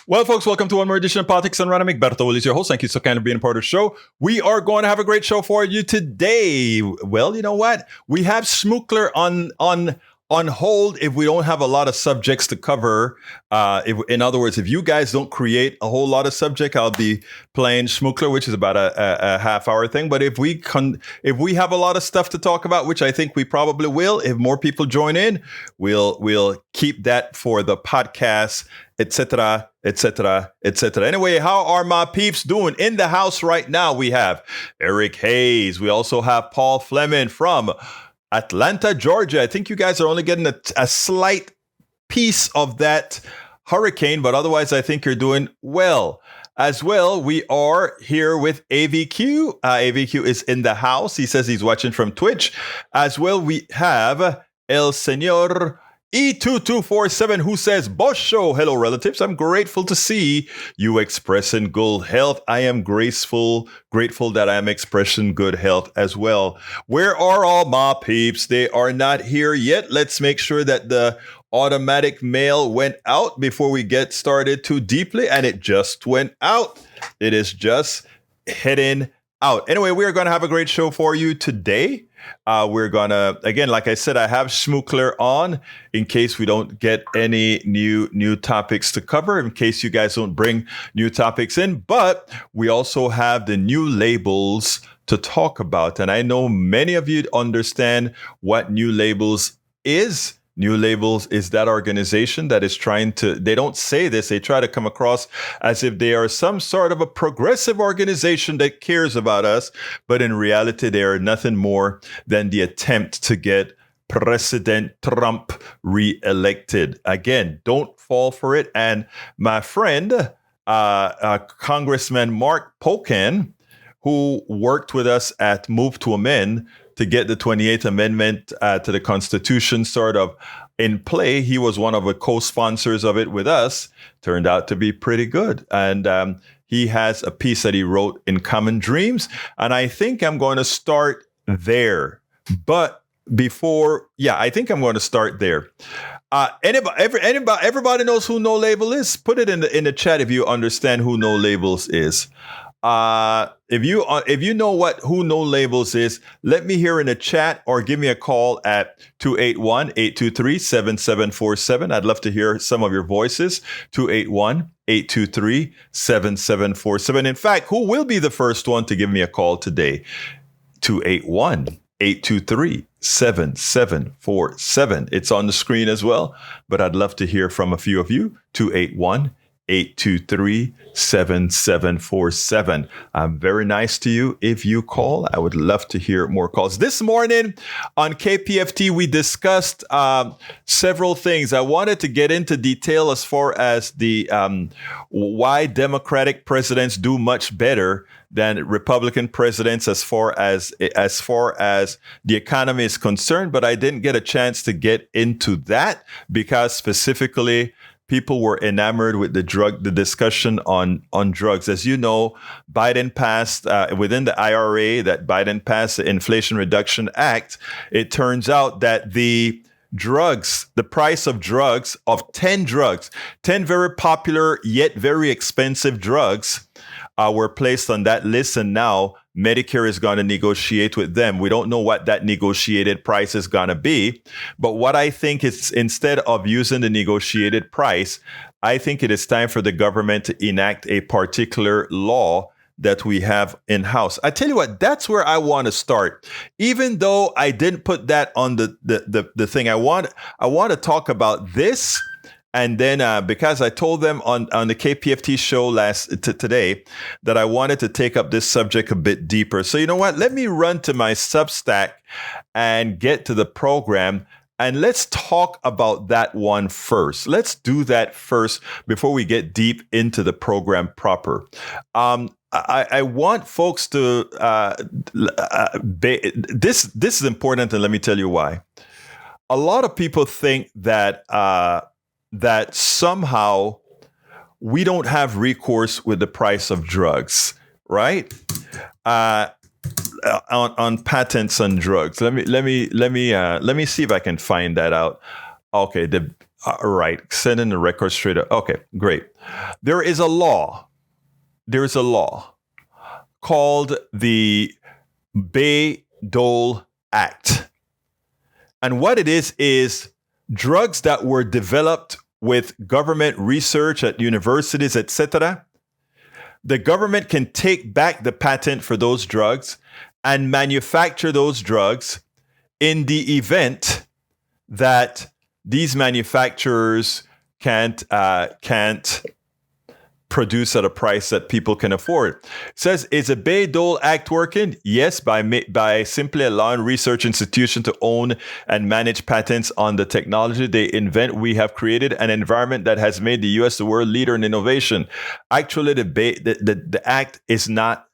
Well, folks, welcome to one more edition of Politics and Random. Egberto Will is your host. Thank you so kind of being a part of the show. We are going to have a great show for you today. Well, you know what? We have Schmookler on hold if we don't have a lot of subjects to cover. In other words, if you guys don't create a whole lot of subject, I'll be playing Schmookler, which is about a half-hour thing. But if we have a lot of stuff to talk about, which I think we probably will, if more people join in, we'll keep that for the podcast, etc., etc., etc. Anyway, how are my peeps doing? In the house right now, we have Eric Hayes. We also have Paul Fleming from Atlanta, Georgia. I think you guys are only getting a slight piece of that hurricane, but otherwise, I think you're doing well. As well, we are here with AVQ. AVQ is in the house. He says he's watching from Twitch. As well, we have El Señor E2247, who says, Boss Show, hello relatives. I'm grateful to see you expressing good health. I am grateful that I am expressing good health as well. Where are all my peeps? They are not here yet. Let's make sure that the automatic mail went out before we get started too deeply, and it just went out. It is just heading out. Anyway, we are going to have a great show for you today. We're going to, again, like I said, I have Schmookler on in case we don't get any new topics to cover, in case you guys don't bring new topics in. But we also have the new labels to talk about. And I know many of you understand what New Labels is. New Labels is that organization that is trying to, they don't say this, they try to come across as if they are some sort of a progressive organization that cares about us. But in reality, they are nothing more than the attempt to get President Trump reelected. Again, don't fall for it. And my friend, Congressman Mark Pocan, who worked with us at Move to Amend, to get the 28th Amendment to the Constitution sort of in play. He was one of the co-sponsors of it with us. Turned out to be pretty good. And he has a piece that he wrote in Common Dreams. And I think I'm going to start there. But I think I'm going to start there. Everybody knows who No Label is? Put it in the chat if you understand who No Labels is. If you know who No Labels is, let me hear in the chat or give me a call at 281-823-7747. I'd love to hear some of your voices. 281-823-7747. In fact, who will be the first one to give me a call today? 281-823-7747. It's on the screen as well, but I'd love to hear from a few of you. 281-823-7747. I'm very nice to you if you call. I would love to hear more calls. This morning on KPFT, we discussed several things. I wanted to get into detail as far as the why Democratic presidents do much better than Republican presidents as far as the economy is concerned. But I didn't get a chance to get into that because specifically people were enamored with the discussion on drugs. As you know, Biden passed within the IRA that Biden passed the Inflation Reduction Act. It turns out that the price of drugs, of 10 very popular yet very expensive drugs, were placed on that list, and now Medicare is going to negotiate with them. We don't know what that negotiated price is going to be. But what I think is, instead of using the negotiated price, I think it is time for the government to enact a particular law that we have in-house. I tell you what, that's where I want to start. Even though I didn't put that on the thing, I want to talk about this. And then because I told them on the KPFT show today that I wanted to take up this subject a bit deeper. So you know what? Let me run to my Substack and get to the program. And let's talk about that one first. Let's do that first before we get deep into the program proper. I want folks to, this is important, and let me tell you why. A lot of people think that somehow we don't have recourse with the price of drugs, right? On patents on drugs. Let me see if I can find that out. Okay, All right, sending the record straight up. Okay, great. There is a law. There is a law called the Bayh-Dole Act. And what it is drugs that were developed with government research at universities, etc. The government can take back the patent for those drugs and manufacture those drugs in the event that these manufacturers can't produce at a price that people can afford. It says, is a Bayh-Dole Act working? Yes, by simply allowing research institutions to own and manage patents on the technology they invent. We have created an environment that has made the U.S. the world leader in innovation. Actually, the act is not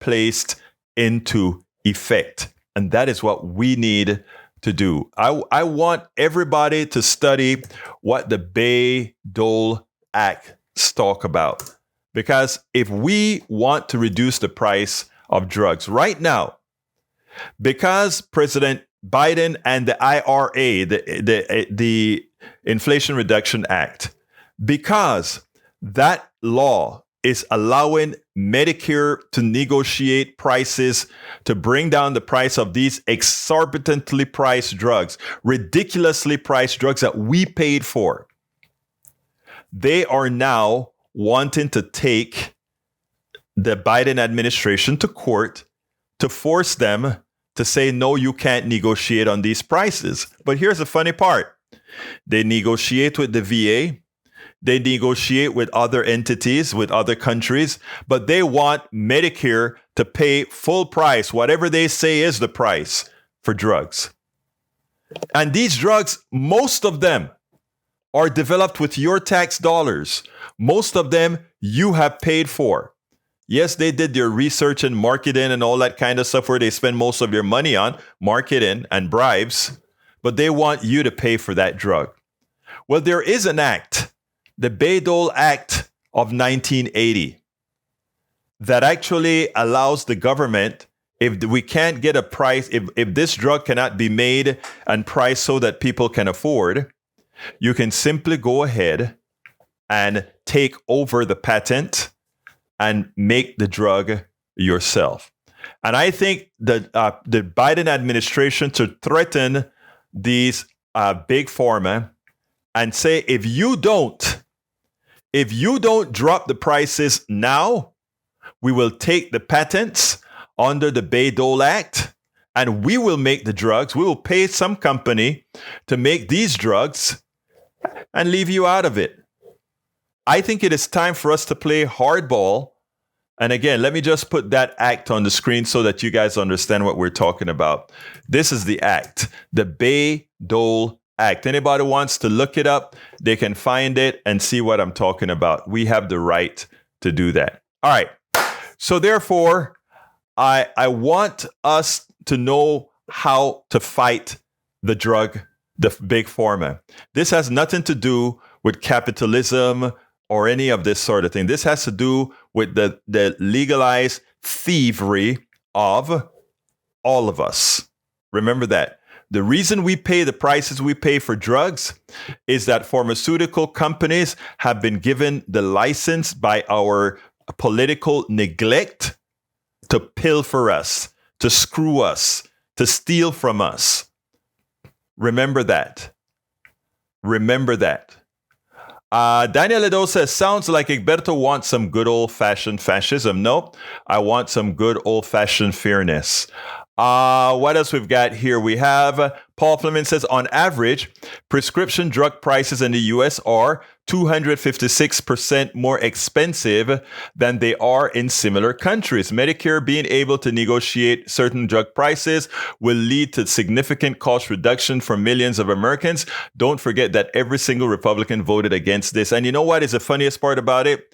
placed into effect, and that is what we need to do. I want everybody to study what the Bayh-Dole Act talk about, because if we want to reduce the price of drugs right now, because President Biden and the IRA, the Inflation Reduction Act, because that law is allowing Medicare to negotiate prices to bring down the price of these exorbitantly priced drugs, ridiculously priced drugs that we paid for. They are now wanting to take the Biden administration to court to force them to say, no, you can't negotiate on these prices. But here's the funny part. They negotiate with the VA. They negotiate with other entities, with other countries, but they want Medicare to pay full price, whatever they say is the price for drugs. And these drugs, most of them, are developed with your tax dollars. Most of them you have paid for. Yes, they did their research and marketing and all that kind of stuff where they spend most of your money on marketing and bribes, but they want you to pay for that drug. Well, there is an act, the Bayh-Dole Act of 1980, that actually allows the government, if we can't get a price, if this drug cannot be made and priced so that people can afford, you can simply go ahead and take over the patent and make the drug yourself. And I think that the Biden administration to threaten these big pharma and say, if you don't drop the prices now, we will take the patents under the Bayh-Dole Act and we will make the drugs. We will pay some company to make these drugs and leave you out of it. I think it is time for us to play hardball. And again, let me just put that act on the screen so that you guys understand what we're talking about. This is the act, the Bayh-Dole Act. Anybody wants to look it up, they can find it and see what I'm talking about. We have the right to do that. All right. So therefore, I want us to know how to fight the big pharma. This has nothing to do with capitalism or any of this sort of thing. This has to do with the legalized thievery of all of us. Remember that. The reason we pay the prices we pay for drugs is that pharmaceutical companies have been given the license by our political neglect to pilfer us, to screw us, to steal from us. Remember that. Remember that. Daniel Edo says, sounds like Egberto wants some good old-fashioned fascism. No, I want some good old-fashioned fairness. What else we've got here? We have Paul Fleming says, on average, prescription drug prices in the U.S. are 256% more expensive than they are in similar countries. Medicare being able to negotiate certain drug prices will lead to significant cost reduction for millions of Americans. Don't forget that every single Republican voted against this. And you know what is the funniest part about it?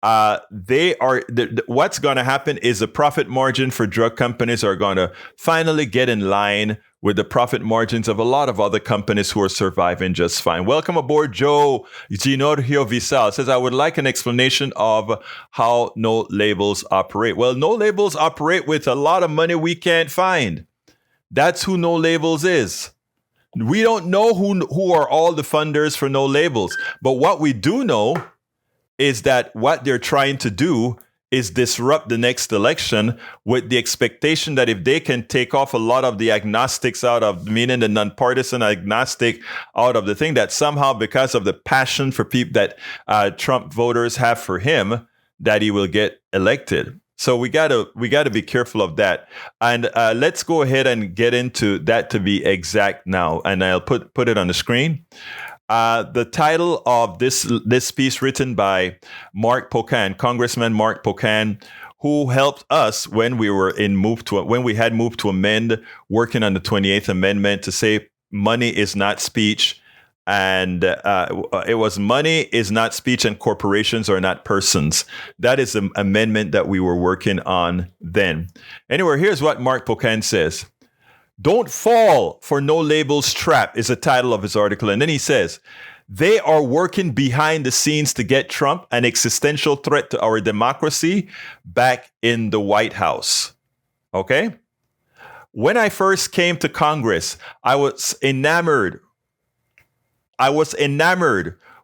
What's going to happen is the profit margin for drug companies are going to finally get in line with the profit margins of a lot of other companies who are surviving just fine. Welcome aboard, Joe Ginorgio Visal says, I would like an explanation of how no labels operate. Well, no labels operate with a lot of money we can't find. That's who no labels is. We don't know who are all the funders for No Labels. But what we do know is that what they're trying to do is disrupt the next election with the expectation that if they can take off a lot of the agnostics out of, meaning the nonpartisan agnostic out of the thing, that somehow because of the passion for people that Trump voters have for him, that he will get elected. So we gotta be careful of that. And let's go ahead and get into that to be exact now. And I'll put it on the screen. The title of this piece, written by Mark Pocan, Congressman Mark Pocan, who helped us when we had moved to amend, working on the 28th Amendment to say money is not speech, and it was money is not speech and corporations are not persons. That is the amendment that we were working on then. Anyway, here's what Mark Pocan says. Don't fall for No Labels trap is the title of his article. And then he says, they are working behind the scenes to get Trump, an existential threat to our democracy, back in the White House. Okay? When I first came to Congress, I was enamored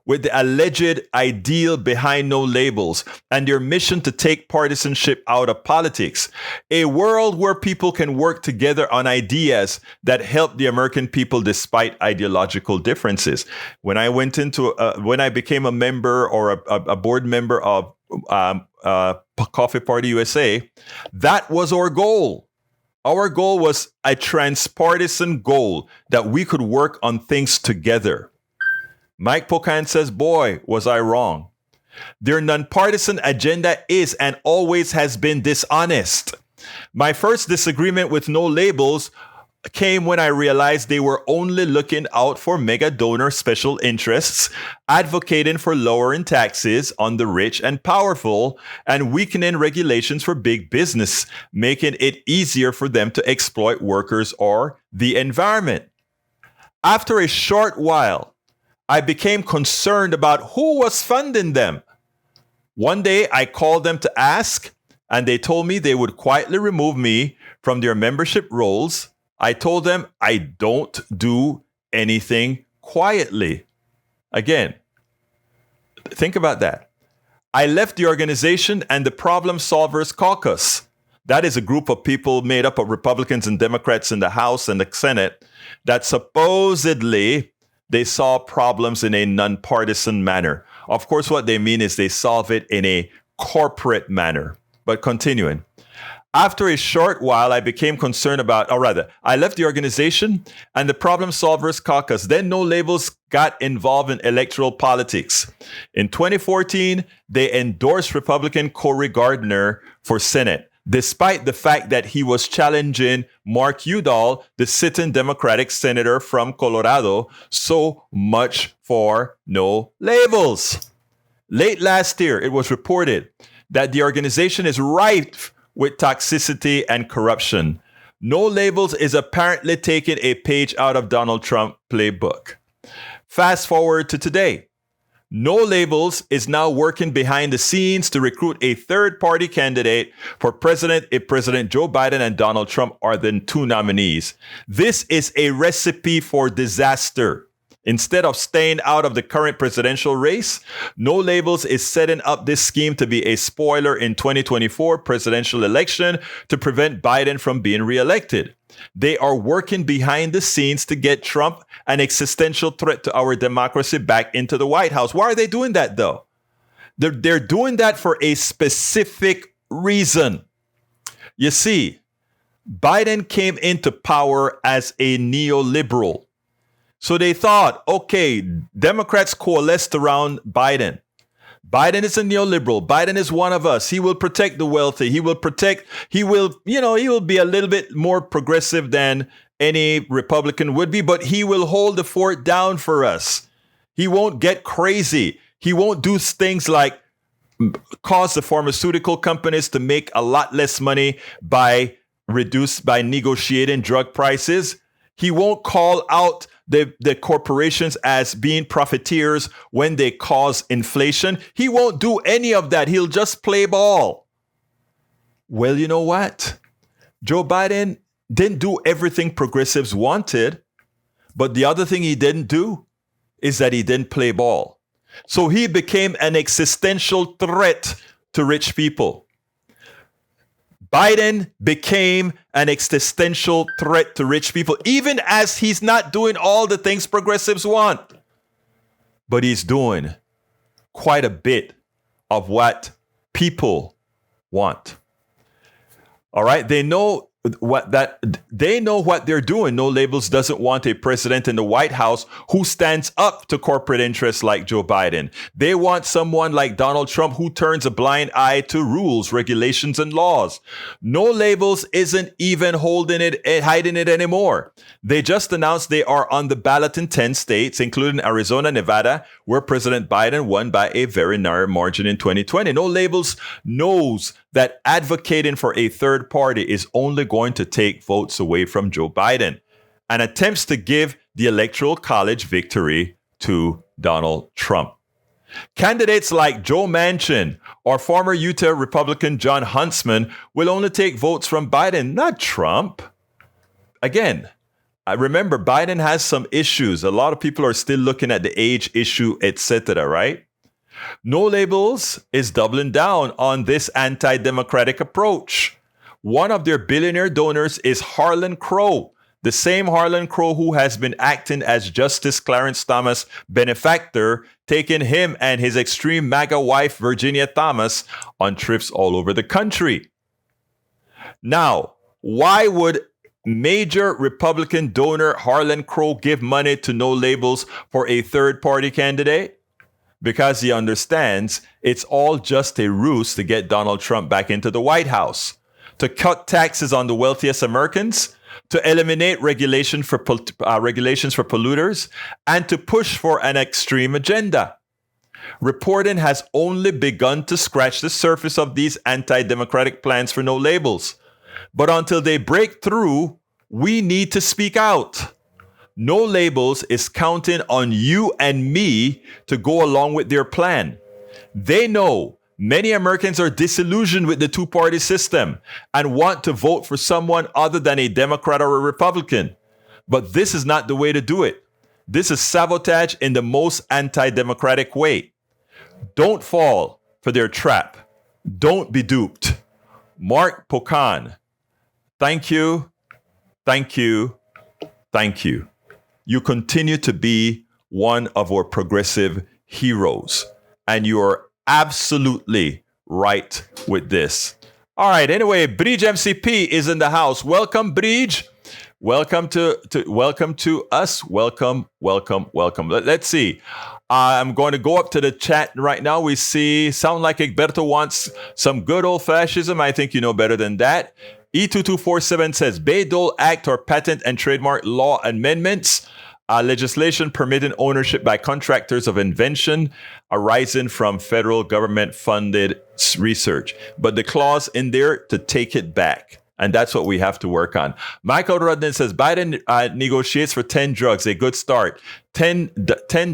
with the alleged ideal behind No Labels and their mission to take partisanship out of politics. A world where people can work together on ideas that help the American people despite ideological differences. When I became a member or a board member of Coffee Party USA, that was our goal. Our goal was a transpartisan goal that we could work on things together. Mike Pocan says, boy, was I wrong. Their nonpartisan agenda is and always has been dishonest. My first disagreement with No Labels came when I realized they were only looking out for mega donor special interests, advocating for lowering taxes on the rich and powerful, and weakening regulations for big business, making it easier for them to exploit workers or the environment. After a short while, I became concerned about who was funding them. One day I called them to ask, and they told me they would quietly remove me from their membership rolls. I told them I don't do anything quietly. Again, think about that. I left the organization and the Problem Solvers Caucus. That is a group of people made up of Republicans and Democrats in the House and the Senate that supposedly they solve problems in a nonpartisan manner. Of course, what they mean is they solve it in a corporate manner. But continuing. After a short while, I became concerned I left the organization and the Problem Solvers Caucus. Then No Labels got involved in electoral politics. In 2014, they endorsed Republican Cory Gardner for Senate, despite the fact that he was challenging Mark Udall, the sitting Democratic senator from Colorado. So much for No Labels. Late last year, it was reported that the organization is rife with toxicity and corruption. No Labels is apparently taking a page out of Donald Trump's playbook. Fast forward to today. No Labels is now working behind the scenes to recruit a third-party candidate for president if President Joe Biden and Donald Trump are the two nominees. This is a recipe for disaster. Instead of staying out of the current presidential race, No Labels is setting up this scheme to be a spoiler in 2024 presidential election to prevent Biden from being reelected. They are working behind the scenes to get Trump, an existential threat to our democracy, back into the White House. Why are they doing that, though? They're doing that for a specific reason. You see, Biden came into power as a neoliberal. So they thought, okay, Democrats coalesced around Biden. Biden is a neoliberal. Biden is one of us. He will protect the wealthy. He will be a little bit more progressive than any Republican would be, but he will hold the fort down for us. He won't get crazy. He won't do things like cause the pharmaceutical companies to make a lot less money by negotiating drug prices. He won't call out the corporations as being profiteers when they cause inflation. He won't do any of that. He'll just play ball. Well, you know what? Joe Biden didn't do everything progressives wanted, But the other thing he didn't do is that he didn't play ball. So he became an existential threat to rich people. Biden became an existential threat to rich people, even as he's not doing all the things progressives want. But he's doing quite a bit of what people want. All right. They know what they're doing. No Labels doesn't want a president in the White House who stands up to corporate interests like Joe Biden. They want someone like Donald Trump who turns a blind eye to rules, regulations, and laws. No Labels isn't even hiding it anymore. They just announced they are on the ballot in 10 states, including Arizona, Nevada, where President Biden won by a very narrow margin in 2020. No Labels knows that advocating for a third party is only going to take votes away from Joe Biden and attempts to give the Electoral College victory to Donald Trump. Candidates like Joe Manchin or former Utah Republican John Huntsman will only take votes from Biden, not Trump. Again, I remember Biden has some issues. A lot of people are still looking at the age issue, etc., right? No Labels is doubling down on this anti-democratic approach. One of their billionaire donors is Harlan Crow, the same Harlan Crow who has been acting as Justice Clarence Thomas' benefactor, taking him and his extreme MAGA wife, Virginia Thomas, on trips all over the country. Now, why would major Republican donor Harlan Crow give money to No Labels for a third-party candidate? Because he understands it's all just a ruse to get Donald Trump back into the White House, to cut taxes on the wealthiest Americans, to eliminate regulations for polluters, and to push for an extreme agenda. Reporting has only begun to scratch the surface of these anti-democratic plans for No Labels. But until they break through, we need to speak out. No Labels is counting on you and me to go along with their plan. They know many Americans are disillusioned with the two-party system and want to vote for someone other than a Democrat or a Republican. But this is not the way to do it. This is sabotage in the most anti-democratic way. Don't fall for their trap. Don't be duped. Mark Pocan, thank you, thank you, thank you. You continue to be one of our progressive heroes, and you are absolutely right with this. All right. Anyway, Bridge MCP is in the house. Welcome, Bridge. Welcome to us. Welcome. Let's see. I'm going to go up to the chat right now. We see sound like Egberto wants some good old fascism. I think you know better than that. E2247 says Bayh-Dole Act or patent and trademark law amendments. Legislation permitting ownership by contractors of invention arising from federal government funded research. But the clause in there to take it back. And that's what we have to work on. Michael Rudden says Biden negotiates for 10 drugs. A good start. 10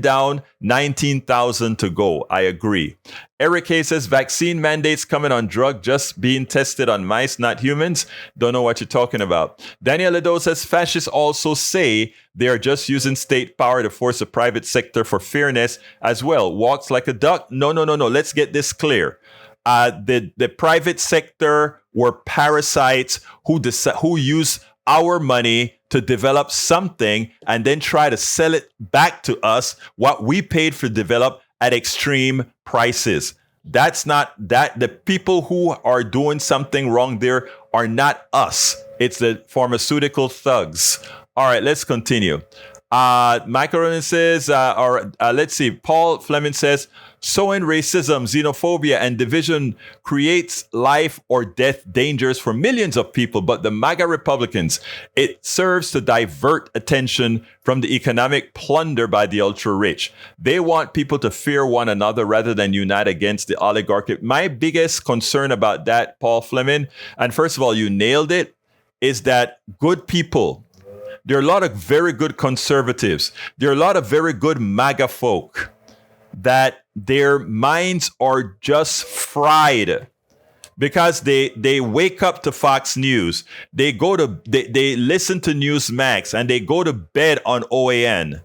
down, 19,000 to go. I agree. Eric K says vaccine mandates coming on drug just being tested on mice, not humans. Don't know what you're talking about. Daniel Ledo says fascists also say they are just using state power to force the private sector for fairness as well. Walks like a duck. No. Let's get this clear. The private sector were parasites who use our money to develop something and then try to sell it back to us what we paid for develop at extreme prices. That's not that. The people who are doing something wrong there are not us. It's the pharmaceutical thugs. All right, let's continue. Michael Ronan says, let's see. Paul Fleming says, sowing racism, xenophobia, and division creates life or death dangers for millions of people. But the MAGA Republicans, it serves to divert attention from the economic plunder by the ultra-rich. They want people to fear one another rather than unite against the oligarchy. My biggest concern about that, Paul Fleming, and first of all, you nailed it, is that good people, there are a lot of very good conservatives. There are a lot of very good MAGA folk that their minds are just fried because they wake up to Fox News. They listen to Newsmax, and they go to bed on OAN.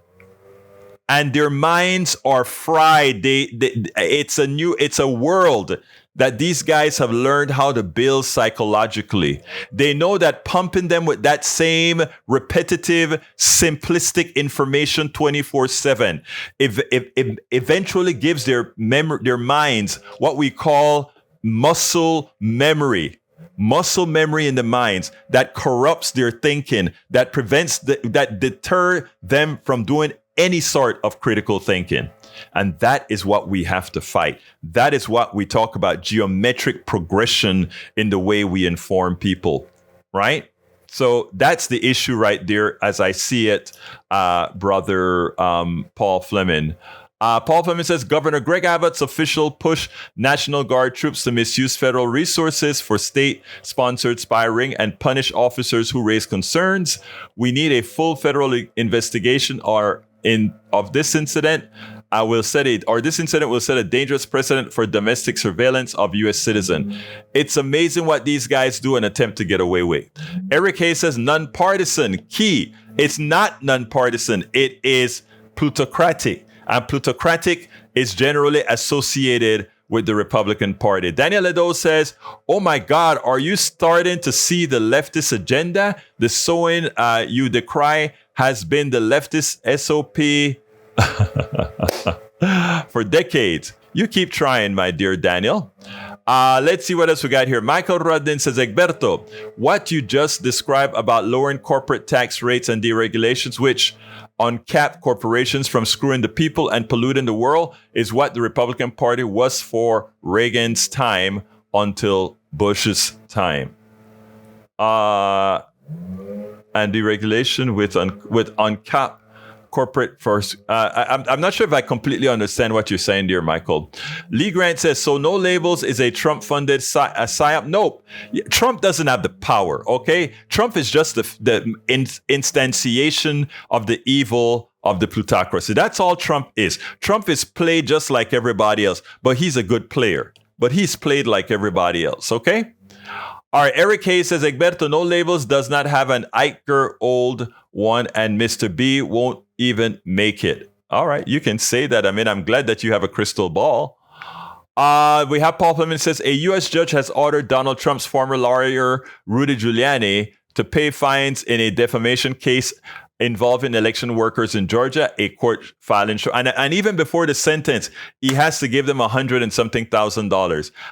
And their minds are fried. It's a world that these guys have learned how to build psychologically. They know that pumping them with that same repetitive, simplistic information 24/7 eventually gives their minds what we call muscle memory in the minds that corrupts their thinking, that that deter them from doing any sort of critical thinking. And that is what we have to fight. That is what we talk about, geometric progression in the way we inform people, right? So that's the issue right there, as I see it, brother Paul Fleming. Paul Fleming says, Governor Greg Abbott's official push National Guard troops to misuse federal resources for state-sponsored spying and punish officers who raise concerns. We need a full federal investigation of this incident. This incident will set a dangerous precedent for domestic surveillance of U.S. citizens. It's amazing what these guys do and attempt to get away with. Eric Hayes says, nonpartisan. Key. It's not nonpartisan. It is plutocratic. And plutocratic is generally associated with the Republican Party. Daniel Ledo says, oh my God, are you starting to see the leftist agenda? The sowing you decry has been the leftist SOP for decades. You keep trying, my dear Daniel. Let's see what else we got here. Michael Ruddin says, Egberto, what you just described about lowering corporate tax rates and deregulations, which uncap corporations from screwing the people and polluting the world, is what the Republican Party was for Reagan's time until Bush's time. And deregulation with uncap corporate first. I'm not sure if I completely understand what you're saying, dear Michael. Lee Grant says, so no labels is a Trump-funded psyop? Nope. Trump doesn't have the power, okay? Trump is just the instantiation of the evil of the plutocracy. That's all Trump is. Trump is played just like everybody else, but he's a good player. But he's played like everybody else, okay? All right, Eric Hayes says, Egberto, no labels does not have an Iker old one, and Mr. B won't even make it. All right, you can say that. I mean, I'm glad that you have a crystal ball. We have Paul Fleming says, a U.S. judge has ordered Donald Trump's former lawyer, Rudy Giuliani, to pay fines in a defamation case involving election workers in Georgia, a court filing. And even before the sentence, he has to give them $100 and something thousand.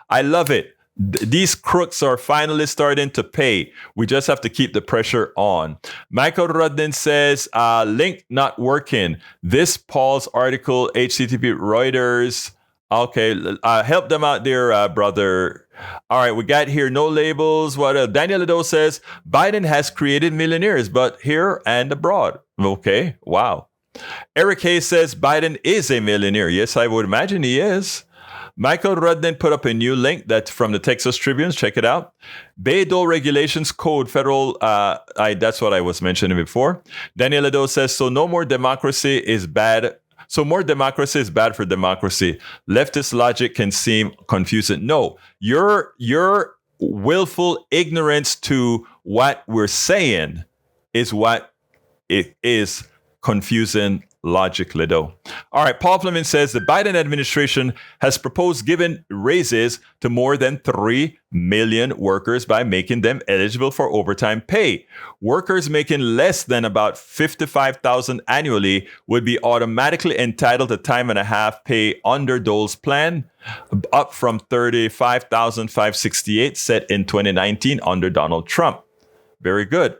I love it. These crooks are finally starting to pay. We just have to keep the pressure on. Michael Rudden says, link not working. This Paul's article, HTTP Reuters. Okay, help them out there, brother. All right, we got here no labels. What else? Daniel Ledo says, Biden has created millionaires, but here and abroad. Okay, wow. Eric Hayes says, Biden is a millionaire. Yes, I would imagine he is. Michael Rudden put up a new link that's from the Texas Tribune. Check it out. Bayh-Dole Regulations Code, federal. That's what I was mentioning before. Daniel Ledo says, so no more democracy is bad. So more democracy is bad for democracy. Leftist logic can seem confusing. No, your willful ignorance to what we're saying is what it is confusing logically, though. All right, Paul Fleming says the Biden administration has proposed giving raises to more than 3 million workers by making them eligible for overtime pay. Workers making less than about $55,000 annually would be automatically entitled to time and a half pay under Dole's plan, up from $35,568 set in 2019 under Donald Trump. Very good.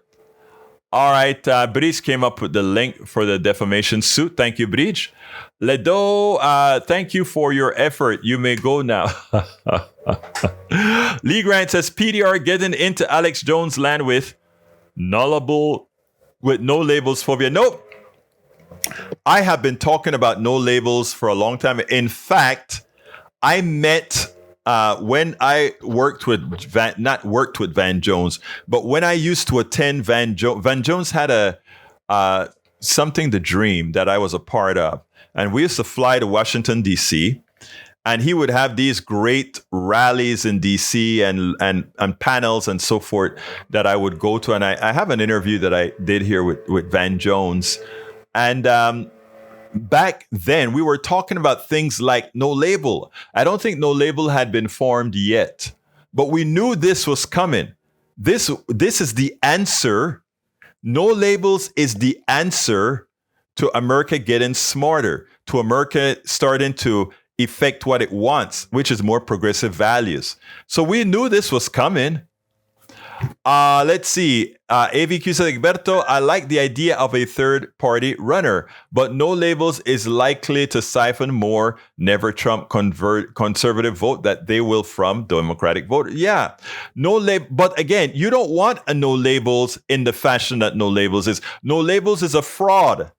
All right, Bridge came up with the link for the defamation suit. Thank you, Bridge. Ledo, thank you for your effort. You may go now. Lee Grant says, PDR getting into Alex Jones' land with no labels phobia. Nope. I have been talking about no labels for a long time. In fact, I met... when I worked with not worked with Van Jones, but when I used to attend Van Jones had a something to dream that I was a part of, and we used to fly to Washington D.C. And he would have these great rallies in DC and panels and so forth that I would go to. And I have an interview that I did here with Van Jones. And back then, we were talking about things like No Label. I don't think No Label had been formed yet, but we knew this was coming. This is the answer. No Labels is the answer to America getting smarter, to America starting to effect what it wants, which is more progressive values. So we knew this was coming. Let's see. AVQ said, Egberto, I like the idea of a third-party runner, but No Labels is likely to siphon more Never Trump conservative vote that they will from Democratic vote. Yeah. But again, you don't want a No Labels in the fashion that No Labels is. No Labels is a fraud.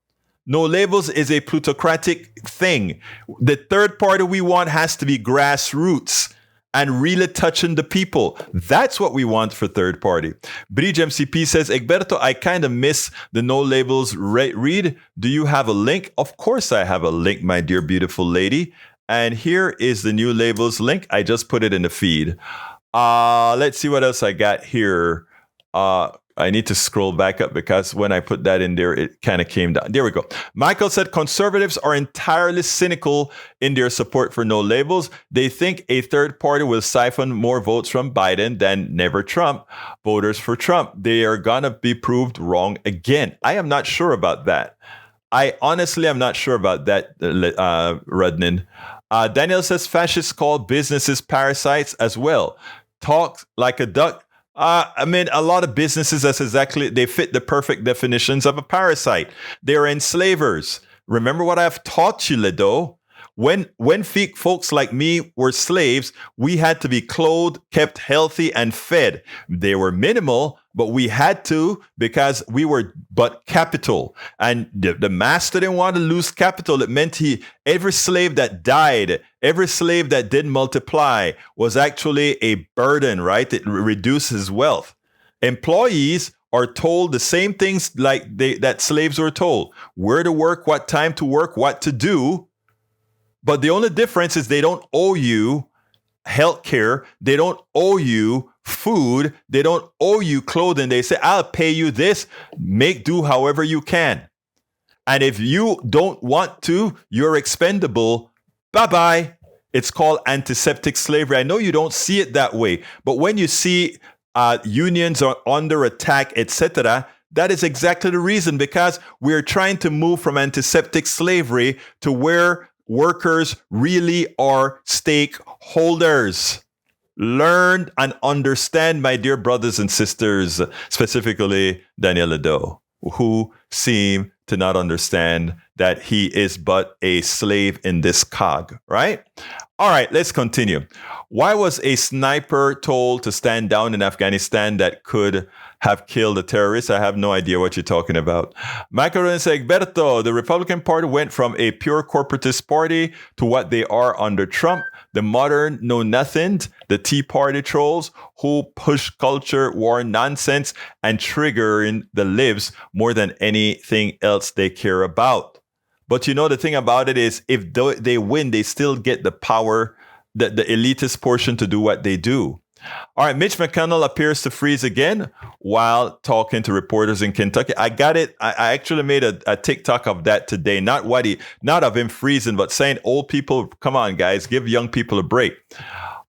No Labels is a plutocratic thing. The third party we want has to be grassroots and really touching the people. That's what we want for third party. Bridge MCP says, Egberto, I kind of miss the No Labels read. Do you have a link? Of course I have a link, my dear beautiful lady. And here is the New Labels link. I just put it in the feed. Let's see what else I got here. I need to scroll back up because when I put that in there, it kind of came down. There we go. Michael said conservatives are entirely cynical in their support for No Labels. They think a third party will siphon more votes from Biden than Never Trump voters for Trump. They are going to be proved wrong again. I am not sure about that. I honestly am not sure about that, Rudnin. Daniel says fascists call businesses parasites as well. Talk like a duck. I mean, a lot of businesses, they fit the perfect definitions of a parasite. They're enslavers. Remember what I've taught you, Ledo? When folks like me were slaves, we had to be clothed, kept healthy, and fed. They were minimal, but we had to because we were but capital. And the master didn't want to lose capital. It meant every slave that died, every slave that didn't multiply was actually a burden, right? It reduces wealth. Employees are told the same things like that slaves were told. Where to work, what time to work, what to do. But the only difference is they don't owe you health care. They don't owe you food. They don't owe you clothing. They say, I'll pay you this. Make do however you can. And if you don't want to, you're expendable. Bye-bye. It's called antiseptic slavery. I know you don't see it that way. But when you see unions are under attack, etc., that is exactly the reason, because we're trying to move from antiseptic slavery to where workers really are stakeholders. Learn and understand, my dear brothers and sisters, specifically Daniel Ledo, who seem to not understand that he is but a slave in this cog, right? All right, let's continue. Why was a sniper told to stand down in Afghanistan that could have killed a terrorist? I have no idea what you're talking about. Michael says, Egberto, the Republican Party went from a pure corporatist party to what they are under Trump. The modern know-nothing, the Tea Party trolls who push culture war nonsense and triggering the libs more than anything else they care about. But you know, the thing about it is, if they win, they still get the power, the elitist portion to do what they do. All right, Mitch McConnell appears to freeze again while talking to reporters in Kentucky. I got it. I actually made a TikTok of that today. Not of him freezing, but saying old people, come on, guys, give young people a break.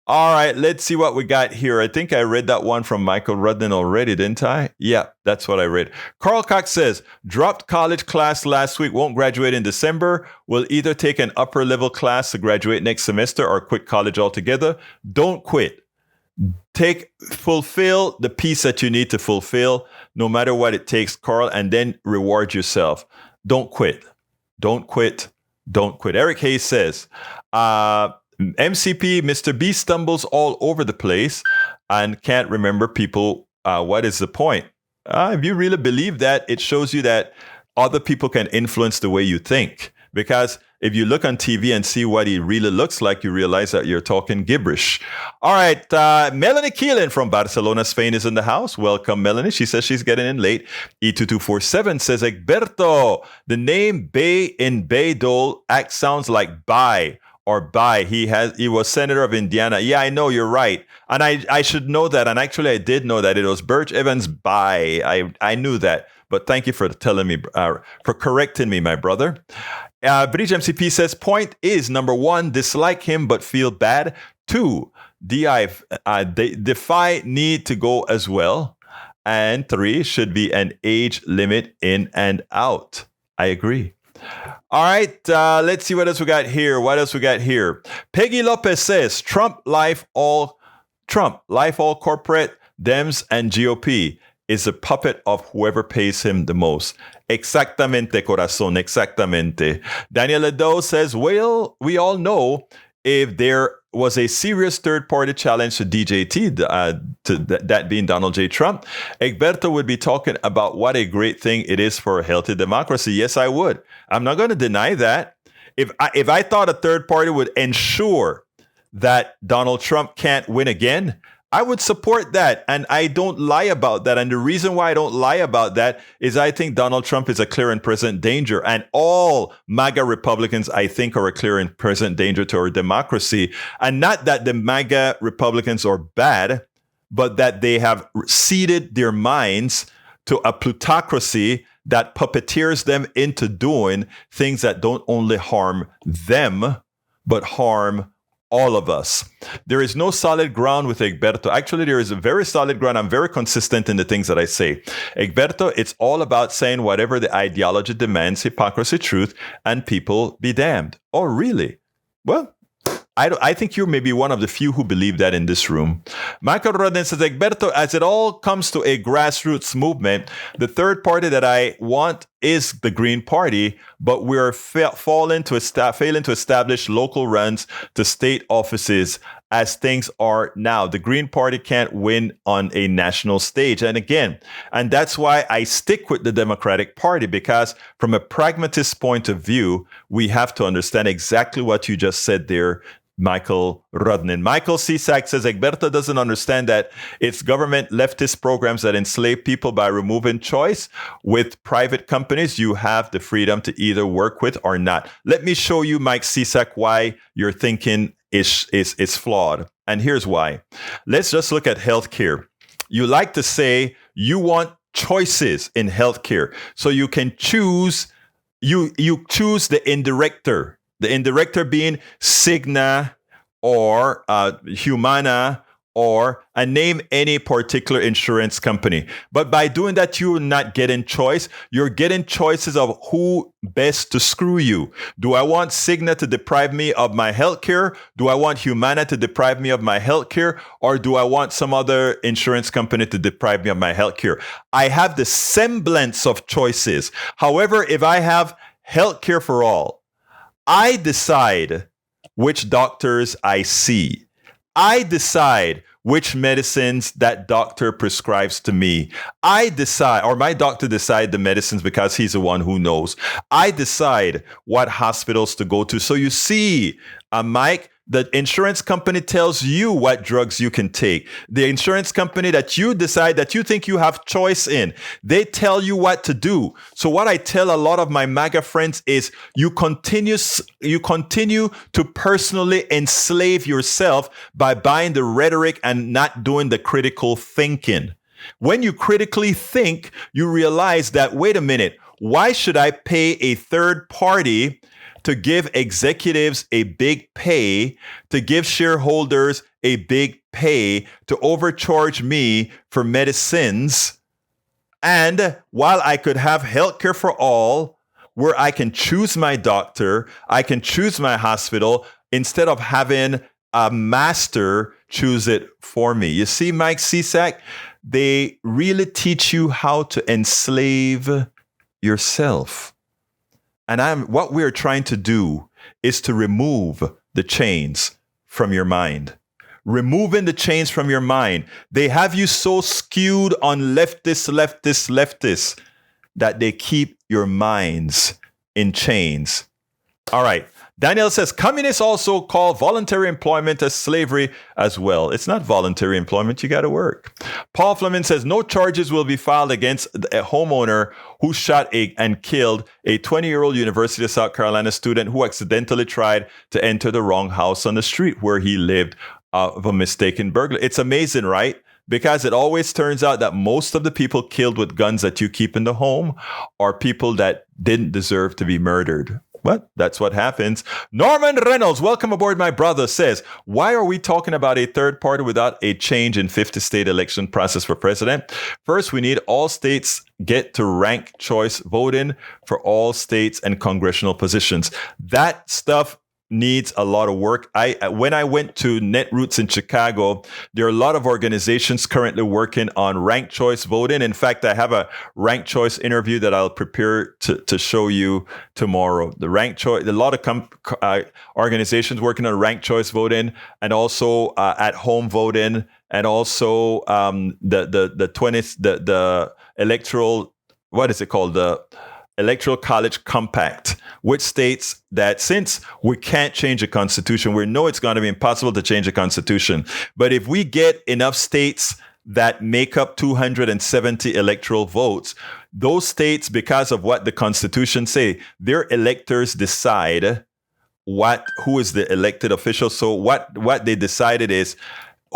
All right, let's see what we got here. I think I read that one from Michael Rudden already, didn't I? Yeah, that's what I read. Carl Cox says, dropped college class last week, won't graduate in December, will either take an upper level class to graduate next semester or quit college altogether. Don't quit. Fulfill the piece that you need to fulfill, no matter what it takes, Carl, and then reward yourself. Don't quit. Don't quit. Don't quit. Eric Hayes says, MCP, Mr. B stumbles all over the place and can't remember people. What is the point? If you really believe that, it shows you that other people can influence the way you think. Because if you look on TV and see what he really looks like, you realize that you're talking gibberish. All right. Melanie Keelan from Barcelona, Spain is in the house. Welcome, Melanie. She says she's getting in late. E2247 says, Egberto, the name Bay in Baydol act sounds like buy or by. He was senator of Indiana. Yeah, I know, you're right. And I should know that. And actually, I did know that. It was Birch Evans by. I knew that. But thank you for telling me, for correcting me, my brother. Bridge MCP says, point is, number one, dislike him but feel bad. Two, defy need to go as well. And three, should be an age limit in and out. I agree. All right, let's see what else we got here. Peggy Lopez says, Trump, life all corporate, Dems, and GOP is a puppet of whoever pays him the most. Exactamente, corazón, exactamente. Daniel Ledo says, well, we all know if there was a serious third-party challenge to DJT, that being Donald J. Trump, Egberto would be talking about what a great thing it is for a healthy democracy. Yes, I would. I'm not going to deny that. If I thought a third party would ensure that Donald Trump can't win again, I would support that. And I don't lie about that. And the reason why I don't lie about that is I think Donald Trump is a clear and present danger. And all MAGA Republicans, I think, are a clear and present danger to our democracy. And not that the MAGA Republicans are bad, but that they have ceded their minds to a plutocracy that puppeteers them into doing things that don't only harm them, but harm all of us. There is no solid ground with Egberto. Actually, there is a very solid ground. I'm very consistent in the things that I say. Egberto, it's all about saying whatever the ideology demands, hypocrisy, truth, and people be damned. Oh, really? Well, I think you're maybe one of the few who believe that in this room. Michael Rodden says, Egberto, as it all comes to a grassroots movement, the third party that I want is the Green Party, but we're failing to establish local runs to state offices as things are now. The Green Party can't win on a national stage. And again, and that's why I stick with the Democratic Party, because from a pragmatist point of view, we have to understand exactly what you just said there, Michael Rudnin. Michael Cisak says Egberto doesn't understand that it's government leftist programs that enslave people by removing choice. With private companies, you have the freedom to either work with or not. Let me show you, Mike Cisak, why your thinking is flawed. And here's why. Let's just look at healthcare. You like to say you want choices in healthcare, so you can choose. You choose the indirector. The indirector being Cigna or Humana or name any particular insurance company. But by doing that, you're not getting choice. You're getting choices of who best to screw you. Do I want Cigna to deprive me of my health care? Do I want Humana to deprive me of my health care? Or do I want some other insurance company to deprive me of my health care? I have the semblance of choices. However, if I have health care for all, I decide which doctors I see. I decide which medicines that doctor prescribes to me. I decide, or my doctor decide the medicines because he's the one who knows. I decide what hospitals to go to. So you see, Mike, the insurance company tells you what drugs you can take. The insurance company that you decide that you think you have choice in, they tell you what to do. So what I tell a lot of my MAGA friends is you continue to personally enslave yourself by buying the rhetoric and not doing the critical thinking. When you critically think, you realize that, wait a minute, why should I pay a third party to give executives a big pay, to give shareholders a big pay, to overcharge me for medicines? And while I could have healthcare for all, where I can choose my doctor, I can choose my hospital, instead of having a master choose it for me. You see, Mike Cisak, they really teach you how to enslave yourself. And what we're trying to do is to remove the chains from your mind. Removing the chains from your mind. They have you so skewed on leftists, that they keep your minds in chains. All right. Daniel says, communists also call voluntary employment as slavery as well. It's not voluntary employment. You got to work. Paul Fleming says, no charges will be filed against a homeowner who shot and killed a 20-year-old University of South Carolina student who accidentally tried to enter the wrong house on the street where he lived of a mistaken burglary. It's amazing, right? Because it always turns out that most of the people killed with guns that you keep in the home are people that didn't deserve to be murdered. But that's what happens. Norman Reynolds, welcome aboard, my brother, says, why are we talking about a third party without a change in 50-state election process for president? First, we need all states get to rank choice voting for all states and congressional positions. That stuff needs a lot of work. When I went to Netroots in Chicago, there are a lot of organizations currently working on ranked choice voting. In fact, I have a ranked choice interview that I'll prepare to show you tomorrow. The ranked choice, a lot of organizations working on ranked choice voting, and also at home voting, and also the electoral, what is it called? The Electoral College Compact, which states that since we can't change the Constitution, we know it's going to be impossible to change the Constitution. But if we get enough states that make up 270 electoral votes, those states, because of what the Constitution say, their electors decide who is the elected official. So what they decided is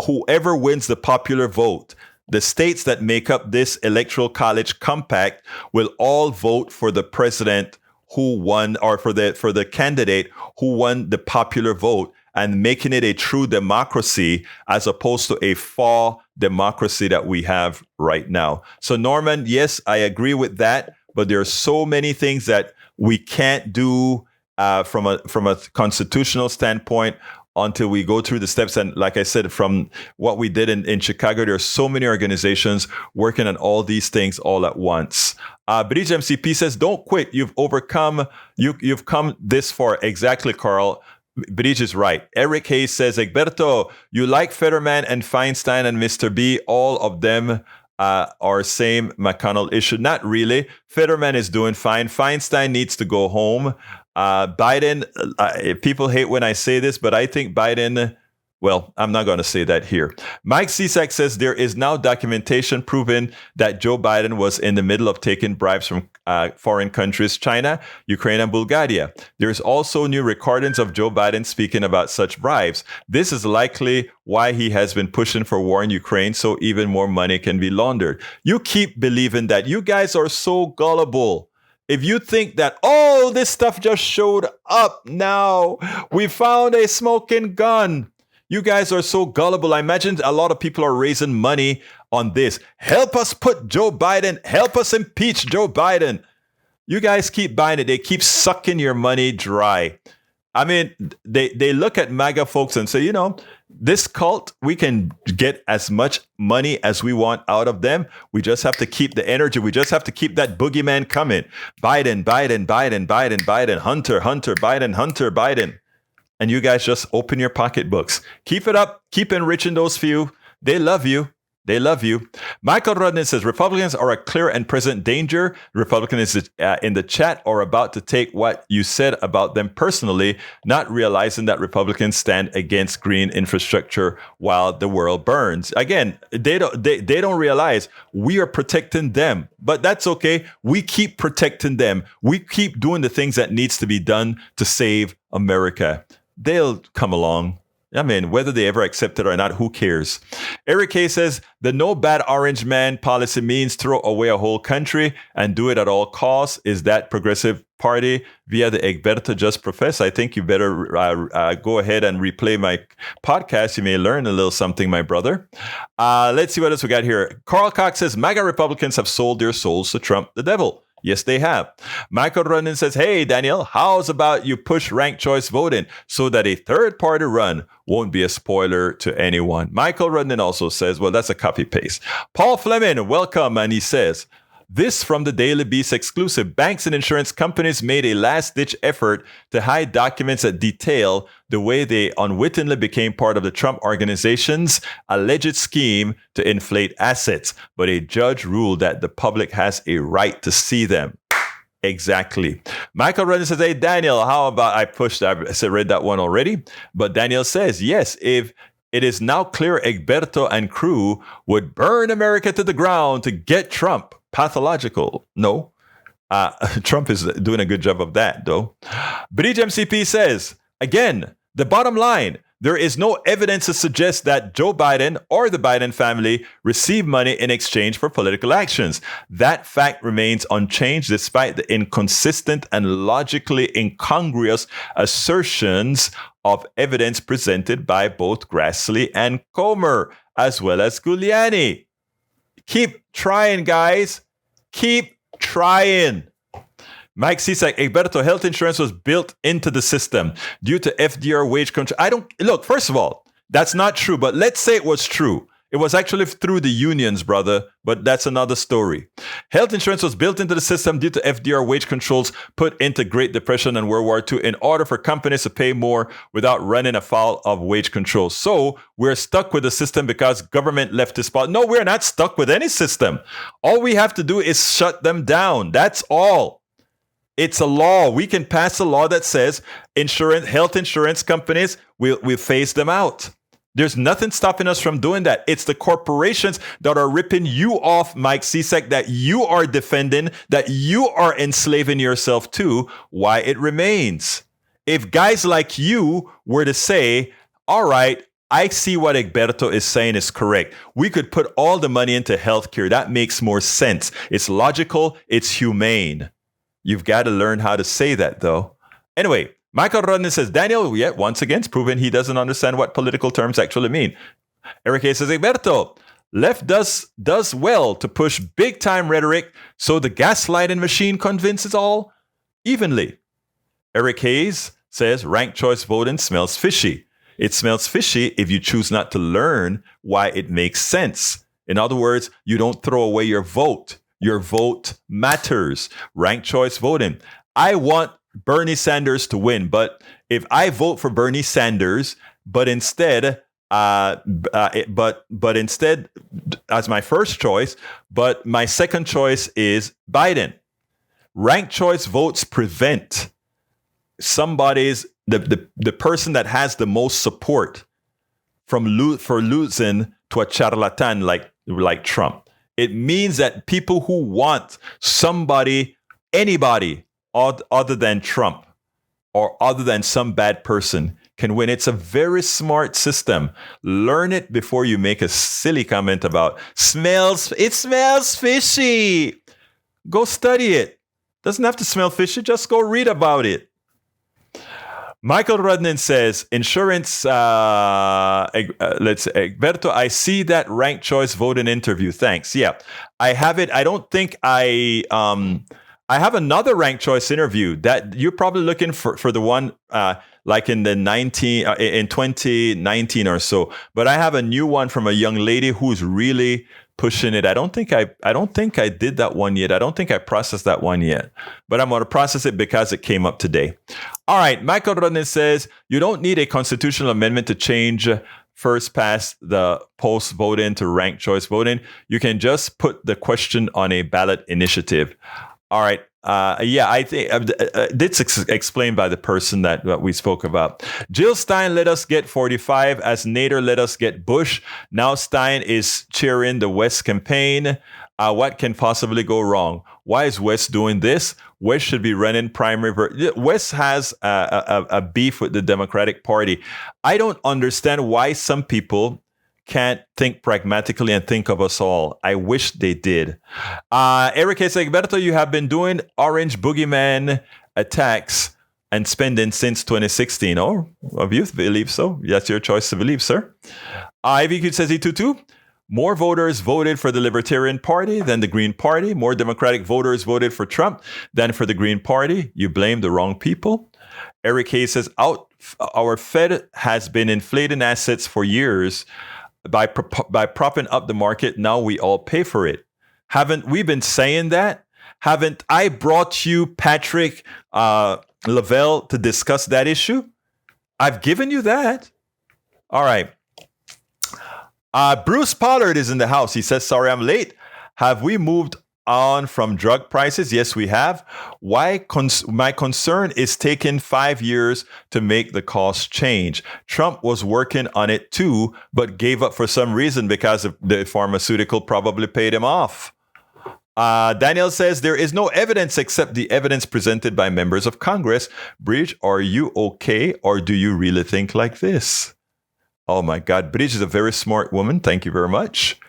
whoever wins the popular vote, the states that make up this Electoral College Compact will all vote for the president who won, or for the candidate who won the popular vote, and making it a true democracy as opposed to a faux democracy that we have right now. So Norman, yes, I agree with that, but there are so many things that we can't do from a constitutional standpoint until we go through the steps. And like I said, from what we did in Chicago, there are so many organizations working on all these things all at once. Bridge MCP says, don't quit. You've come this far. Exactly, Carl. Bridge is right. Eric Hayes says, Egberto, you like Fetterman and Feinstein and Mr. B. All of them are same McConnell issue. Not really. Fetterman is doing fine. Feinstein needs to go home. Biden, people hate when I say this, but I think Biden, well, I'm not going to say that here. Mike Cisak says there is now documentation proving that Joe Biden was in the middle of taking bribes from foreign countries, China, Ukraine, and Bulgaria. There's also new recordings of Joe Biden speaking about such bribes. This is likely why he has been pushing for war in Ukraine, so even more money can be laundered. You keep believing that. You guys are so gullible. If you think that, oh, this stuff just showed up now, we found a smoking gun. You guys are so gullible. I imagine a lot of people are raising money on this. Help us put Joe Biden, help us impeach Joe Biden. You guys keep buying it. They keep sucking your money dry. I mean, they look at MAGA folks and say, this cult, we can get as much money as we want out of them. We just have to keep the energy. We just have to keep that boogeyman coming. Biden, Biden, Biden, Biden, Biden, Hunter, Biden, Hunter, Biden. And you guys just open your pocketbooks. Keep it up. Keep enriching those few. They love you. They love you. Michael Rudnin says, Republicans are a clear and present danger. Republicans in the chat are about to take what you said about them personally, not realizing that Republicans stand against green infrastructure while the world burns. Again, they don't realize we are protecting them, but that's okay. We keep protecting them. We keep doing the things that needs to be done to save America. They'll come along. I mean, whether they ever accept it or not, who cares? Eric K says, the no bad orange man policy means throw away a whole country and do it at all costs. Is that progressive party via the Egberto just professed? I think you better go ahead and replay my podcast. You may learn a little something, my brother. Let's see what else we got here. Carl Cox says, MAGA Republicans have sold their souls to Trump, the devil. Yes, they have. Michael Ronan says, hey, Daniel, how's about you push ranked choice voting so that a third party run won't be a spoiler to anyone? Michael Ronan also says, well, that's a copy paste. Paul Fleming, welcome. And he says, this from the Daily Beast exclusive. Banks and insurance companies made a last-ditch effort to hide documents that detail the way they unwittingly became part of the Trump organization's alleged scheme to inflate assets. But a judge ruled that the public has a right to see them. Exactly. Michael Redden says, hey, Daniel, how about I read that one already. But Daniel says, yes, if it is now clear Egberto and crew would burn America to the ground to get Trump. Pathological. No. Trump is doing a good job of that, though. Bridge MCP says, again, the bottom line, there is no evidence to suggest that Joe Biden or the Biden family received money in exchange for political actions. That fact remains unchanged despite the inconsistent and logically incongruous assertions of evidence presented by both Grassley and Comer, as well as Giuliani. Keep trying, guys. Keep trying. Mike Cisak, Egberto, health insurance was built into the system due to FDR wage control. First of all, that's not true, but let's say it was true. It was actually through the unions, brother, but that's another story. Health insurance was built into the system due to FDR wage controls put into Great Depression and World War II in order for companies to pay more without running afoul of wage control. So we're stuck with the system because government left this spot. No, we're not stuck with any system. All we have to do is shut them down. That's all. It's a law. We can pass a law that says health insurance companies, we'll phase them out. There's nothing stopping us from doing that. It's the corporations that are ripping you off, Mike Cisak, that you are defending, that you are enslaving yourself to, why it remains. If guys like you were to say, all right, I see what Egberto is saying is correct. We could put all the money into healthcare. That makes more sense. It's logical. It's humane. You've got to learn how to say that, though. Anyway, Michael Rodney says, Daniel, yet once again, it's proven he doesn't understand what political terms actually mean. Eric A. says, Egberto, left does well to push big-time rhetoric so the gaslighting machine convinces all evenly. Eric Hayes says, ranked choice voting smells fishy. It smells fishy if you choose not to learn why it makes sense. In other words, you don't throw away your vote. Your vote matters. Ranked choice voting. I want Bernie Sanders to win, but if I vote for Bernie Sanders, but instead as my first choice, but my second choice is Biden. Ranked choice votes prevent the person that has the most support for losing to a charlatan like Trump. It means that people who want anybody other than Trump or other than some bad person can win. It's a very smart system. Learn it before you make a silly comment about it smells fishy. Go study it. Doesn't have to smell fishy. Just go read about it. Michael Rudnin says, insurance, let's say, Egberto, I see that ranked choice voting interview. Thanks. Yeah, I have it. I don't think I have another ranked choice interview that you're probably looking for the one like in 2019 or so. But I have a new one from a young lady who's really pushing it. I don't think I did that one yet. I don't think I processed that one yet. But I'm going to process it because it came up today. All right. Michael Rodney says, you don't need a constitutional amendment to change first past the post voting to ranked choice voting. You can just put the question on a ballot initiative. All right. I think it's explained by the person that we spoke about. Jill Stein let us get 45 as Nader let us get Bush. Now Stein is cheering the West campaign. What can possibly go wrong? Why is West doing this? West should be running primary. West has a beef with the Democratic Party. I don't understand why some people can't think pragmatically and think of us all. I wish they did. Eric says, Egberto, you have been doing orange boogeyman attacks and spending since 2016. Oh, of you believe so? That's your choice to believe, sir. IVQ says E22. More voters voted for the Libertarian Party than the Green Party. More Democratic voters voted for Trump than for the Green Party. You blame the wrong people. Eric Hayes says, our Fed has been inflating assets for years by propping up the market. Now we all pay for it. Haven't we been saying that? Haven't I brought you Patrick Lavelle to discuss that issue? I've given you that. All right. Bruce Pollard is in the house. He says, sorry, I'm late. Have we moved on from drug prices? Yes, we have. Why? My concern is taking 5 years to make the cost change. Trump was working on it too, but gave up for some reason because the pharmaceutical probably paid him off. Daniel says there is no evidence except the evidence presented by members of Congress. Bridge, are you okay, or do you really think like this? Oh my God, Bridge is a very smart woman. Thank you very much.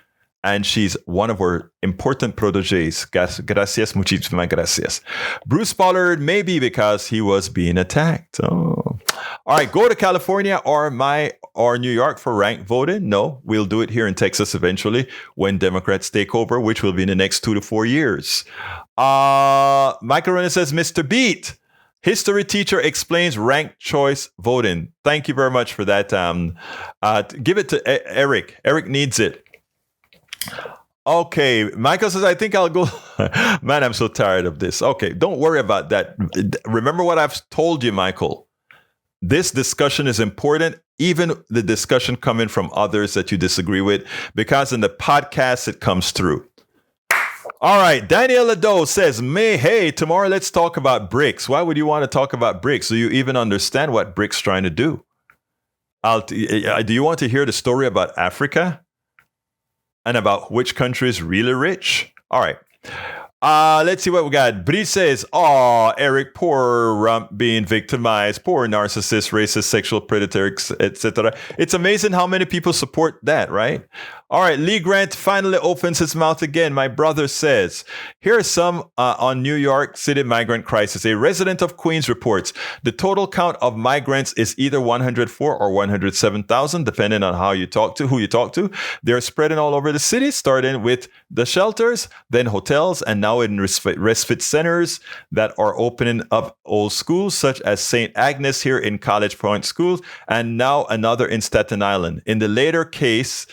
And she's one of our important proteges. Gracias, muchísimas gracias. Bruce Pollard, maybe because he was being attacked. Oh. All right, go to California or New York for ranked voting? No, we'll do it here in Texas eventually when Democrats take over, which will be in the next 2 to 4 years. Michael Renner says, Mr. Beat, history teacher explains ranked choice voting. Thank you very much for that. Give it to Eric. Eric needs it. Okay, Michael says, I think I'll go. Man, I'm so tired of this. Okay, don't worry about that. Remember what I've told you, Michael. This discussion is important, even the discussion coming from others that you disagree with, because in the podcast, it comes through. All right, Daniel Lado says, hey, tomorrow let's talk about BRICS. Why would you want to talk about BRICS? Do you even understand what BRICS trying to do? Do you want to hear the story about Africa? And about which country is really rich? All right. Let's see what we got. Bree says, Eric, poor Rump being victimized, poor narcissist, racist, sexual predator, etc. It's amazing how many people support that, right? All right, Lee Grant finally opens his mouth again. My brother says, here are some on New York City migrant crisis. A resident of Queens reports the total count of migrants is either 104 or 107,000, depending on who you talk to. They're spreading all over the city, starting with the shelters, then hotels, and now in respite centers that are opening up old schools, such as St. Agnes here in College Point Schools, and now another in Staten Island. In the later case,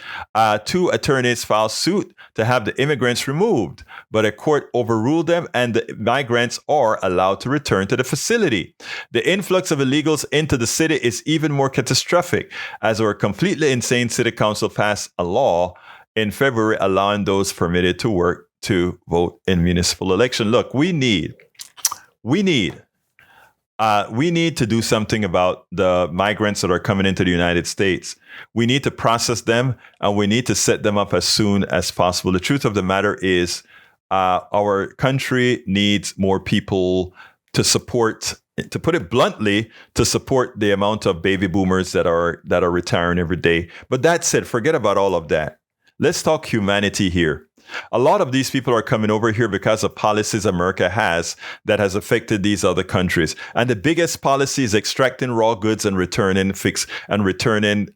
2 attorneys filed suit to have the immigrants removed, but a court overruled them and the migrants are allowed to return to the facility. The influx of illegals into the city is even more catastrophic, as our completely insane city council passed a law in February allowing those permitted to work to vote in municipal election. Look, we need to do something about the migrants that are coming into the United States. We need to process them and we need to set them up as soon as possible. The truth of the matter is our country needs more people to support, to put it bluntly, to support the amount of baby boomers that are retiring every day. But that said, forget about all of that. Let's talk humanity here. A lot of these people are coming over here because of policies America has that has affected these other countries. And the biggest policy is extracting raw goods and returning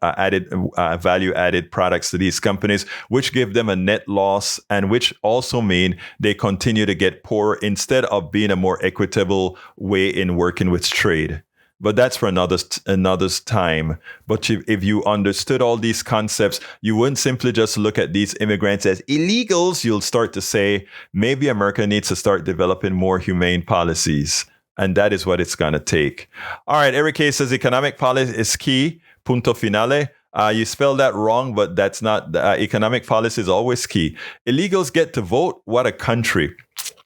added value added products to these companies, which give them a net loss and which also mean they continue to get poorer instead of being a more equitable way in working with trade. But that's for another's time. But if you understood all these concepts, you wouldn't simply just look at these immigrants as illegals. You'll start to say, maybe America needs to start developing more humane policies. And that is what it's going to take. All right, Eric K says economic policy is key. Punto finale. You spelled that wrong, but that's not. Economic policy is always key. Illegals get to vote. What a country.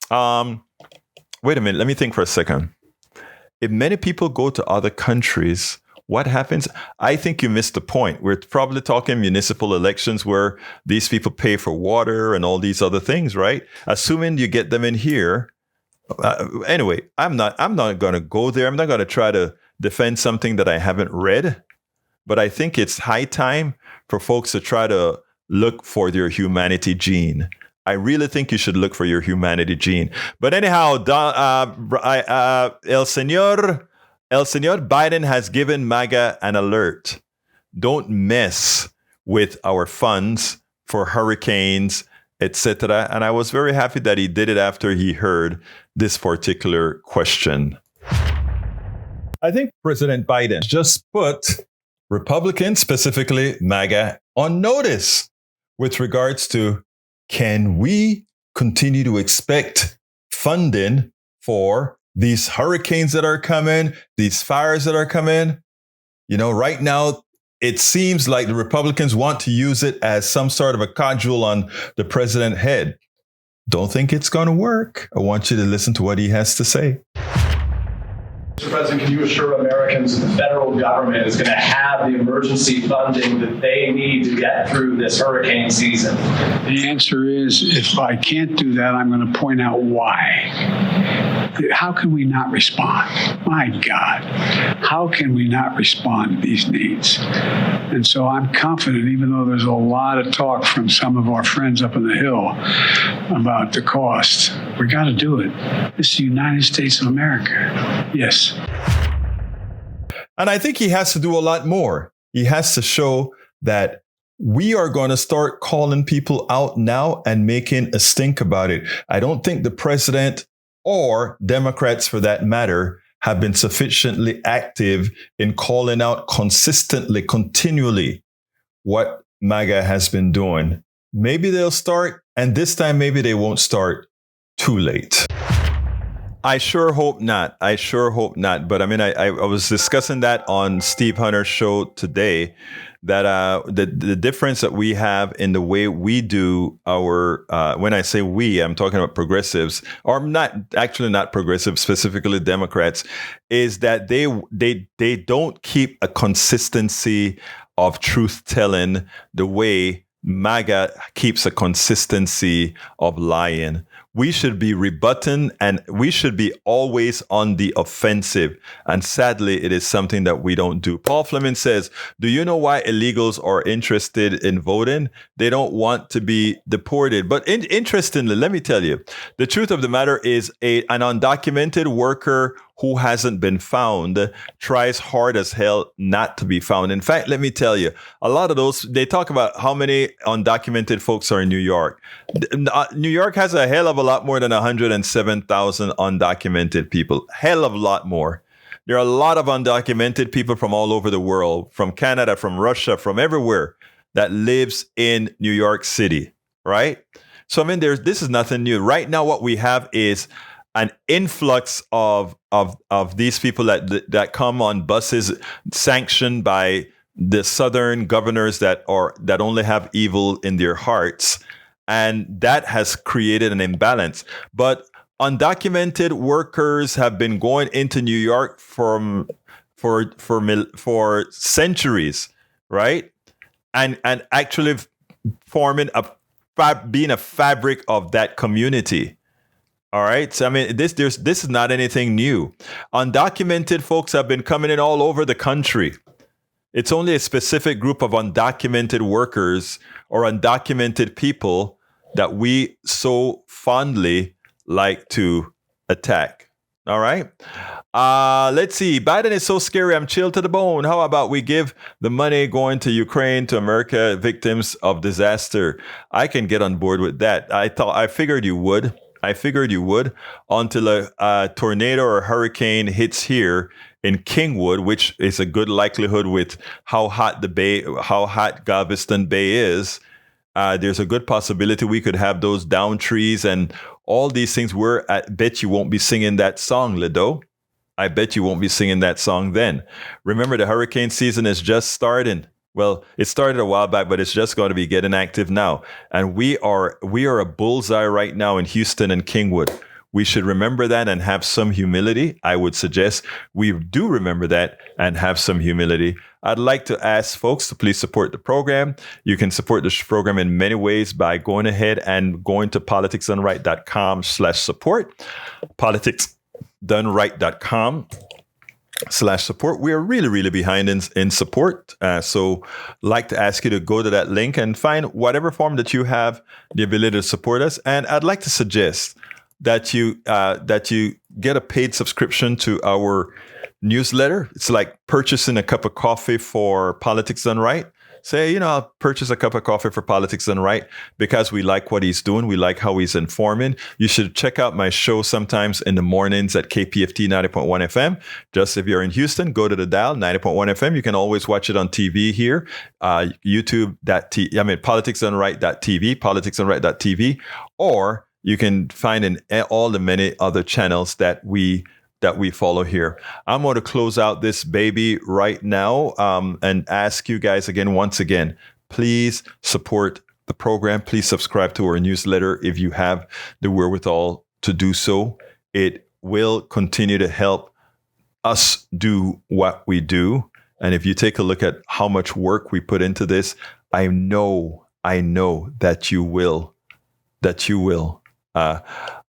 Wait a minute. Let me think for a second. If many people go to other countries, what happens? I think you missed the point. We're probably talking municipal elections where these people pay for water and all these other things, right? Assuming you get them in here. Anyway, I'm not going to go there. I'm not going to try to defend something that I haven't read. But I think it's high time for folks to try to look for their humanity gene. I really think you should look for your humanity gene. But anyhow, El Señor Biden has given MAGA an alert. Don't mess with our funds for hurricanes, etc. And I was very happy that he did it after he heard this particular question. I think President Biden just put Republicans, specifically MAGA, on notice with regards to, can we continue to expect funding for these hurricanes that are coming, these fires that are coming? You know, right now, it seems like the Republicans want to use it as some sort of a cudgel on the president's head. don't think it's going to work. I want you to listen to what he has to say. Mr. President, can you assure Americans that the federal government is going to have the emergency funding that they need to get through this hurricane season? The answer is, if I can't do that, I'm going to point out why. How can we not respond? My God, how can we not respond to these needs? And so I'm confident, even though there's a lot of talk from some of our friends up on the Hill about the cost, we got to do it. This is the United States of America. Yes. And I think he has to do a lot more. He has to show that we are going to start calling people out now and making a stink about it. I don't think the president or Democrats, for that matter, have been sufficiently active in calling out consistently, continually, what MAGA has been doing. Maybe they'll start, and this time maybe they won't start too late. I sure hope not. But I mean, I was discussing that on Steve Hunter's show today, that the difference that we have in the way we do our, when I say we, I'm talking about progressives, or not progressives, specifically Democrats, is that they don't keep a consistency of truth telling the way MAGA keeps a consistency of lying. We should be rebutting, and we should be always on the offensive. And sadly, it is something that we don't do. Paul Fleming says, do you know why illegals are interested in voting? They don't want to be deported. But interestingly, let me tell you, the truth of the matter is an undocumented worker who hasn't been found tries hard as hell not to be found. In fact, let me tell you, a lot of those, they talk about how many undocumented folks are in New York. New York has a hell of a lot more than 107,000 undocumented people. Hell of a lot more. There are a lot of undocumented people from all over the world, from Canada, from Russia, from everywhere, that lives in New York City, right? So, I mean, this is nothing new. Right now, what we have is an influx of these people that come on buses sanctioned by the Southern governors that only have evil in their hearts. And that has created an imbalance. But undocumented workers have been going into New York for centuries, right? And actually forming being a fabric of that community. All right. So, I mean, this is not anything new. Undocumented folks have been coming in all over the country. It's only a specific group of undocumented workers or undocumented people that we so fondly like to attack. All right. Let's see. Biden is so scary. I'm chilled to the bone. How about we give the money going to Ukraine, to America, victims of disaster? I can get on board with that. I figured you would. Until a tornado or a hurricane hits here in Kingwood, which is a good likelihood with how hot Galveston Bay is. There's a good possibility we could have those down trees and all these things. I bet you won't be singing that song, Lido. I bet you won't be singing that song then. Remember, the hurricane season is just starting. Well, it started a while back, but it's just going to be getting active now. And we are a bullseye right now in Houston and Kingwood. We should remember that and have some humility. I would suggest we do remember that and have some humility. I'd like to ask folks to please support the program. You can support this program in many ways by going ahead and going to politicsdoneright.com/support. politicsdoneright.com/support. We are really, really behind in support. So like to ask you to go to that link and find whatever form that you have the ability to support us. And I'd like to suggest that you get a paid subscription to our newsletter. It's like purchasing a cup of coffee for Politics Done Right. Say, I'll purchase a cup of coffee for Politics Done Right because we like what he's doing. We like how he's informing. You should check out my show sometimes in the mornings at KPFT 90.1 FM. Just if you're in Houston, go to the dial, 90.1 FM. You can always watch it on TV here, politicsdoneright.tv, politicsdoneright.tv, or you can find in all the many other channels that we follow here. I'm going to close out this baby right now and ask you guys once again, please support the program, please subscribe to our newsletter if you have the wherewithal to do so. It will continue to help us do what we do. And if you take a look at how much work we put into this, I know that you will.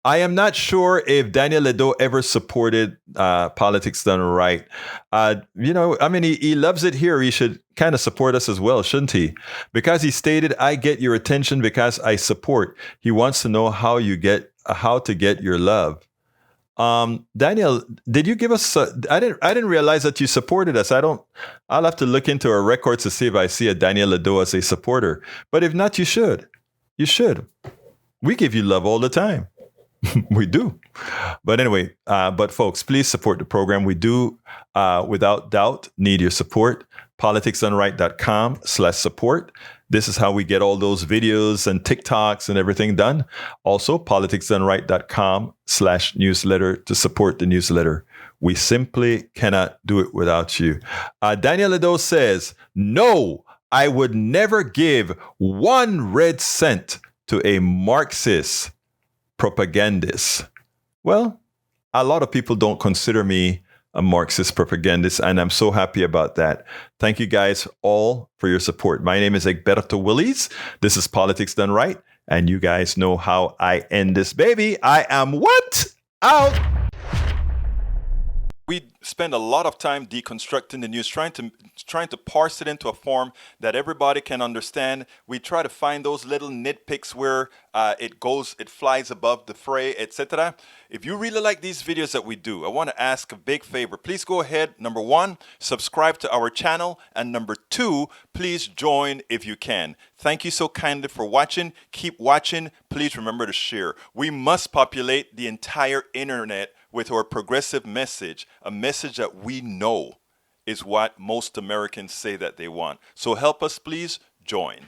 I am not sure if Daniel Ledo ever supported Politics Done Right. He loves it here. He should kind of support us as well, shouldn't he? Because he stated, "I get your attention because I support." He wants to know how to get your love. Daniel, did you give us? I didn't realize that you supported us. I'll have to look into our records to see if I see a Daniel Ledo as a supporter. But if not, you should. You should. We give you love all the time. We do. But anyway, folks, please support the program. We do, without doubt, need your support. politicsdoneright.com/support. This is how we get all those videos and TikToks and everything done. Also, politicsdoneright.com/newsletter to support the newsletter. We simply cannot do it without you. Daniel Ledo says, "No, I would never give 1 red cent to a Marxist propagandist." Well, a lot of people don't consider me a Marxist propagandist, and I'm so happy about that. Thank you guys all for your support. My name is Egberto Willies. This is Politics Done Right, and you guys know how I end this baby. I am what? Out! We spend a lot of time deconstructing the news, trying to parse it into a form that everybody can understand. We try to find those little nitpicks where it flies above the fray, etc. If you really like these videos that we do, I want to ask a big favor. Please go ahead. Number 1, subscribe to our channel. And number 2, please join if you can. Thank you so kindly for watching. Keep watching. Please remember to share. We must populate the entire internet with our progressive message, a message that we know is what most Americans say that they want. So help us, please join.